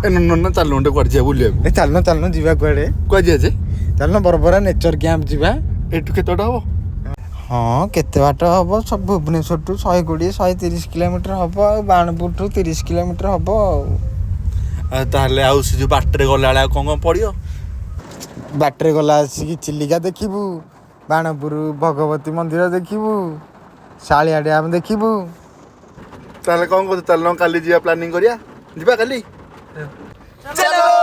ନା ଚାଲୁ ଗୋଟେ କୁଆଡ଼େ ଯିବା ବୁଲିବାକୁ। ଚାଲୁନ ଯିବା କୁଆଡ଼େ ଯିବା ଯେ? ଚାଲୁନ ବରବରା ନେଚର କ୍ୟାମ୍ପ ଯିବା। ଏଠୁ କେତେ ବାଟ ହବ? ହଁ କେତେ ବାଟ ହବ ସବୁ ଭୁବନେଶ୍ୱରଠୁ 120-130 କିଲୋମିଟର ହବ ଆଉ ବାଣପୁରଠୁ 30 କିଲୋମିଟର ହବ ଆଉ। ତାହେଲେ ଆଉ ସେ ଯେଉଁ ବାଟରେ ଗଲାବେଳେ ଆଉ କ'ଣ ପଡ଼ିବ? ବାଟରେ ଗଲା ଆସିକି ଚିଲିକା ଦେଖିବୁ, ବାଣପୁର ଭଗବତୀ ମନ୍ଦିର ଦେଖିବୁ, ଶାଳିଆ ଡ୍ୟାମ୍ ଦେଖିବୁ। ତାହେଲେ କ'ଣ କହୁଛୁ? ଚାଲୁନ କାଲି ଯିବା, ପ୍ଲାନିଂ କରିବା, ଯିବା କାଲି। ଚାଲ।